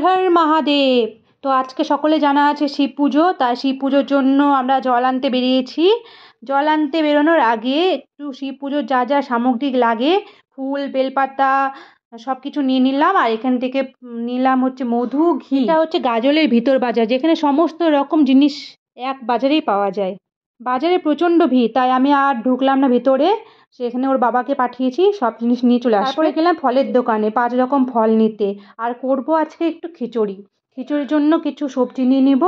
হর মহাদেব। তো আজকে সকলে জানা আছে শিব পুজো, তাই শিব পুজোর জন্য আমরা জল আনতে বেরিয়েছি। জল আনতে বেরোনোর আগে একটু শিব পুজোর যা যা সামগ্রিক লাগে, ফুল, বেলপাতা সব কিছু নিয়ে নিলাম। আর এখান থেকে নিলাম হচ্ছে মধু, ঘি। এটা হচ্ছে গাজলের ভিতর বাজার, যেখানে সমস্ত রকম জিনিস এক বাজারেই পাওয়া যায়। বাজারে প্রচণ্ড ভিড়, তাই আমি আর ঢুকলাম না ভেতরে। সেখানে ওর বাবাকে পাঠিয়েছি সব জিনিস নিয়ে চলে আসবে। তারপরে গেলাম ফলের দোকানে 5 রকম ফল নিতে। আর করব আজকে একটু খিচুড়ি। খিচুড়ির জন্য কিছু সবজি নিয়ে নিব।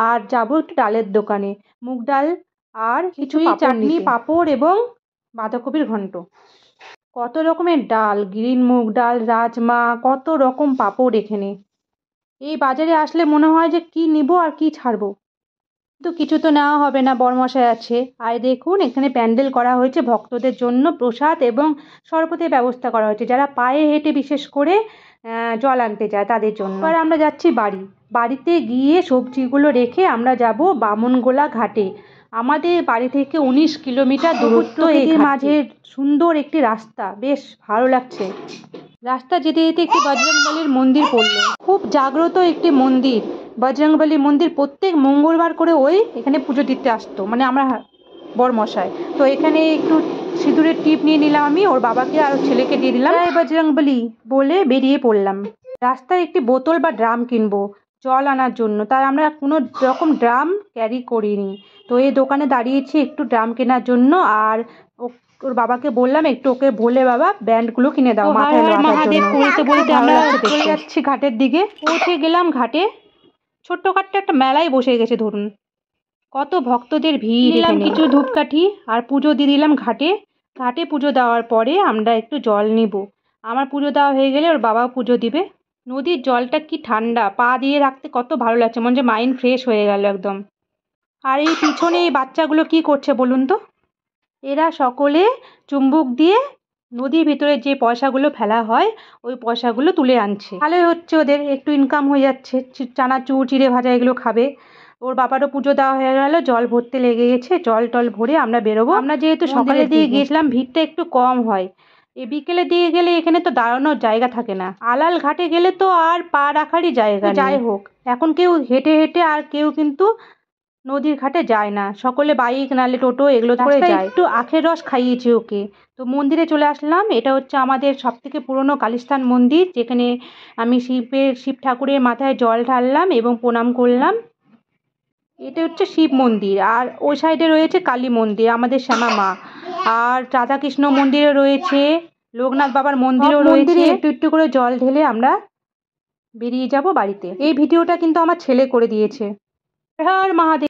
আর যাব একটু ডালের দোকানে, মুগ ডাল আর খিচুড়ি, চাটনি, পাঁপড় এবং বাঁধাকপির ঘন্ট। কত রকমের ডাল, গ্রিন মুগ ডাল, রাজমা, কত রকম পাঁপড় এখানে। এই বাজারে আসলে মনে হয় যে কি নিব আর কি ছাড়বো, তো কিছু তো নেওয়া হবে না, বরমশাই আছে। আর দেখুন এখানে প্যান্ডেল করা হয়েছে ভক্তদের জন্য, প্রসাদ এবং শরবতের ব্যবস্থা করা হয়েছে, যারা পায়ে হেঁটে বিশেষ করে জল আনতে যায় তাদের জন্য। এবার আমরা যাচ্ছি বাড়িতে গিয়ে সবজিগুলো রেখে আমরা যাব বামনগোলা ঘাটে। আমাদের বাড়ি থেকে 19 কিলোমিটার দূরত্ব। এই মাঝে সুন্দর একটি রাস্তা, বেশ ভালো লাগছে। রাস্তা যেতে যেতে একটি বজরংবলীর মন্দির পড়লো, খুব জাগ্রত একটি মন্দির। বজরংবলী মন্দির প্রত্যেক মঙ্গলবার করে এখানে পুজো দিতে আসতো, মানে আমরা বরমশাই। তো এখানে একটু সিঁদুরের টিপ নিয়ে নিলাম আমি, ওর বাবাকে আর ছেলেকে দিয়ে দিলাম। বজরংবলী বলে বেরিয়ে পড়লাম। রাস্তায় একটি বোতল বা ড্রাম কিনবো জল আনার জন্য, তাই আমরা কোনো রকম ড্রাম ক্যারি করিনি। তো এই দোকানে দাঁড়িয়েছি একটু ড্রাম কেনার জন্য। আর ওর বাবাকে বললাম একটু ওকে বলে বাবা ব্যান্ডগুলো কিনে দাও মাথায় মহাদেব বলতে বলতে আমরা চলে যাচ্ছি ঘাটের দিকে। পৌঁছে গেলাম ঘাটে। ছোট্টখাট্ট একটা মেলায় বসে গেছে ধরুন, কত ভক্তদের ভিড়। নিলাম কিছু ধূপকাঠি আর পুজো দিয়ে দিলাম ঘাটে। ঘাটে পুজো দেওয়ার পরে আমরা একটু জল নিব। আমার পুজো দেওয়া হয়ে গেলে ওর বাবাও পুজো দিবে। নদীর জলটা কি ঠান্ডা, পা দিয়ে রাখতে কত ভালো লাগছে, মনে হচ্ছে মাইন্ড ফ্রেশ হয়ে গেল একদম। আর এই পিছনে এই বাচ্চাগুলো কি করছে বলুন তো? এরা সকলে চুম্বক দিয়ে নদীর ভিতরে যে পয়সাগুলো ফেলা হয় ওই পয়সাগুলো তুলে আনছে। ভালোই হচ্ছে, ওদের একটু ইনকাম হয়ে যাচ্ছে। চানাচুর, চিড়ে ভাজা এগুলো খাবে। ওর বাবারও পুজো দেওয়া হয়ে গেল, জল ভরতে লেগে গেছে। জল টল ভরে আমরা বেরোবো। আমরা যেহেতু সকালের দিকে গিয়েছিলাম, ভিড়টা একটু কম হয়। এই বিকেলের দিকে গেলে এখানে তো দাঁড়ানোর জায়গা থাকে না। আলাল ঘাটে গেলে তো আর পা রাখারই জায়গা। যাই হোক, এখন কেউ হেঁটে হেঁটে আর কেউ কিন্তু নদীর ঘাটে যায় না, সকলে বাইক নালে টোটো এগুলো করে যায়। একটু আখের রস খাইয়েছি ওকে। তো মন্দিরে চলে আসলাম। এটা হচ্ছে আমাদের সবথেকে পুরনো কালীস্থান মন্দির, যেখানে আমি শিব ঠাকুরের মাথায় জল ঢাললাম এবং প্রণাম করলাম। এটা হচ্ছে শিব মন্দির। আর ওই সাইডে রয়েছে কালী মন্দির, আমাদের শ্যামা মা। আর রাধাকৃষ্ণ মন্দিরও রয়েছে, লোকনাথ বাবার মন্দিরও রয়েছে। একটু একটু করে জল ঢেলে আমরা বেরিয়ে যাব বাড়িতে। এই ভিডিওটা কিন্তু আমার ছেলে করে দিয়েছে। হর মহাদেব।